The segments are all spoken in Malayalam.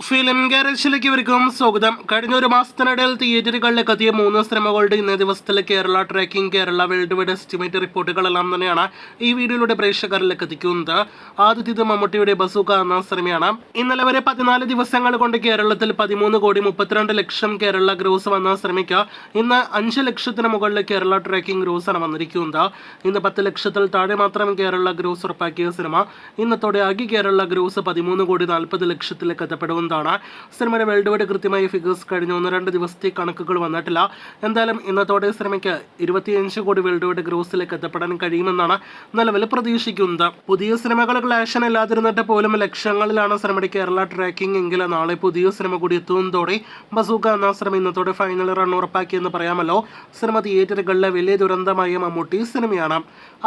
ഫിലിം ഗാരേജിലേക്ക് ഇവർക്കും സ്വാഗതം. കഴിഞ്ഞ ഒരു മാസത്തിനിടയിൽ തിയേറ്ററുകളിലേക്ക് എത്തിയ 3 സിനിമകളുടെ ഇന്നേ ദിവസത്തിലെ Kerala tracking, Kerala world wide estimate റിപ്പോർട്ടുകളെല്ലാം തന്നെയാണ് ഈ വീഡിയോയിലൂടെ പ്രേക്ഷകരിലേക്ക് എത്തിക്കുന്നത്. ആദ്യത്തേത് മമ്മൂട്ടിയുടെ ബസൂക്ക എന്ന സിനിമയാണ്. ഇന്നലെ വരെ 14 ദിവസങ്ങൾ കൊണ്ട് കേരളത്തിൽ 13,32,00,000 കേരള ഗ്രോസ് വന്ന സിനിമയ്ക്ക് ഇന്ന് 5 ലക്ഷത്തിന് മുകളിൽ കേരള ട്രാക്കിംഗ് ഗ്രോസാണ് വന്നിരിക്കുന്നത്. ഇന്ന് 10 ലക്ഷത്തിൽ താഴെ മാത്രം കേരള ഗ്രോസ് ഉറപ്പാക്കിയ സിനിമ ഇന്നത്തോടെ ആകെ കേരള ഗ്രോസ് 13,40,00,000 എത്തപ്പെടും. സിനിമയുടെ വേൾഡ് വൈഡ് കൃത്യമായ ഫിഗേഴ്സ് കഴിഞ്ഞ 1-2 ദിവസത്തെ കണക്കുകൾ വന്നിട്ടില്ല. എന്തായാലും ഇന്നത്തോടെ സിനിമയ്ക്ക് 25 കോടി വേൾഡ് വൈഡ് ഗ്രോസിലേക്ക് എത്തപ്പെടാൻ കഴിയുമെന്നാണ് നിലവിൽ പ്രതീക്ഷിക്കുന്നത്. പുതിയ സിനിമകൾ ക്ലാഷൻ ഇല്ലാതിരുന്നിട്ട് പോലും ലക്ഷങ്ങളിലാണ് സിനിമയുടെ കേരള ട്രാക്കിംഗ് എങ്കിൽ നാളെ പുതിയ സിനിമ കൂടി എത്തുന്നതോടെ ബസൂക്ക എന്ന സിനിമ ഇന്നത്തോടെ ഫൈനൽ റൺ ഉറപ്പാക്കിയെന്ന് പറയാമല്ലോ. സിനിമ തിയേറ്ററുകളിലെ വലിയ ദുരന്തമായ മമ്മൂട്ടി സിനിമയാണ്.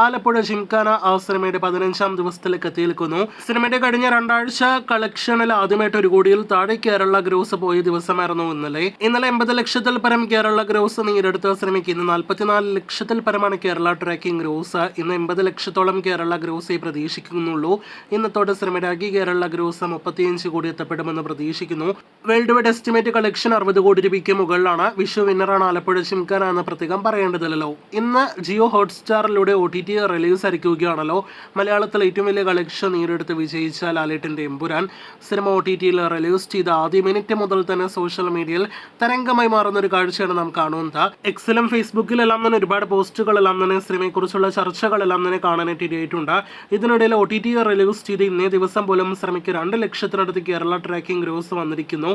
ആലപ്പുഴ ജിംഖാന ആ സിനിമയുടെ 15ാം ദിവസത്തിലേക്ക് എത്തിയിരിക്കുന്നു. സിനിമയുടെ കഴിഞ്ഞ 2 ആഴ്ച കളക്ഷനിൽ ആദ്യമായിട്ട് 1 കോടിയിൽ താഴെ കേരള ഗ്രോസ് പോയ ദിവസമായിരുന്നു ഇന്നലെ. 80 ലക്ഷത്തിൽ പരം കേരള ഗ്രോസ് നേടിയെടുത്ത സിനിമയ്ക്ക് ഇന്ന് 44 ലക്ഷത്തിൽ പരമാണ് കേരള ട്രാക്കിംഗ് ഗ്രോസ്. ഇന്ന് 80 ലക്ഷത്തോളം കേരള ഗ്രോസേ പ്രതീക്ഷിക്കുന്നുള്ളൂ. ഇന്നത്തോടെ സിനിമയുടെ ആകെ കേരള ഗ്രോസ് 35 കോടി എത്തപ്പെടുമെന്ന് പ്രതീക്ഷിക്കുന്നു. വേൾഡ് വൈഡ് എസ്റ്റിമേറ്റ് കളക്ഷൻ 60 കോടി രൂപയ്ക്ക് മുകളിലാണ്. വിഷു വിന്നറാണ് ആലപ്പുഴ ജിംഖാന എന്ന് പ്രത്യേകം പറയേണ്ടതില്ലല്ലോ. ഇന്ന് ജിയോ ഹോട്ട്സ്റ്റാറിലൂടെ OTT റിലീസ് ആയിരിക്കുകയാണല്ലോ. മലയാളത്തിൽ ഏറ്റവും വലിയ കളക്ഷൻ നേടിയെടുത്ത് വിജയിച്ച ലാലേട്ടൻ്റെ എമ്പുരാൻ സിനിമ OTTയിൽ റിലീസ് ചെയ്ത ആദ്യ മിനിറ്റ് മുതൽ തന്നെ സോഷ്യൽ മീഡിയയിൽ തരംഗമായി മാറുന്ന ഒരു കാഴ്ചയാണ് നാം കാണുന്നത്. എക്സിലും ഫേസ്ബുക്കിലെല്ലാം തന്നെ ഒരുപാട് പോസ്റ്റുകളെല്ലാം തന്നെ സിനിമയെക്കുറിച്ചുള്ള ചർച്ചകളെല്ലാം തന്നെ കാണാനായിട്ട് ഇടയായിട്ടുണ്ട്. ഇതിനിടയിൽ OTT റിലീസ് ചെയ്ത് ഇന്നേ ദിവസം പോലും സിനിമയ്ക്ക് 2 ലക്ഷത്തിനടുത്ത് കേരള ട്രാക്കിംഗ് ഗ്രോസ് വന്നിരിക്കുന്നു.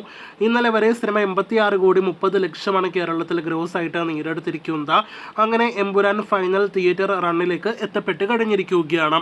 ഇന്നലെ വരെ സിനിമ 86 കോടി 30 ലക്ഷമാണ് കേരളത്തിൽ ഗ്രോസ് ആയിട്ട് നേടിയെടുത്തിരിക്കുന്നത്. അങ്ങനെ എമ്പുരാൻ ഫൈനൽ തിയേറ്റർ റണ്ണിലേക്ക് എത്തപ്പെട്ട് കഴിഞ്ഞിരിക്കുകയാണ്.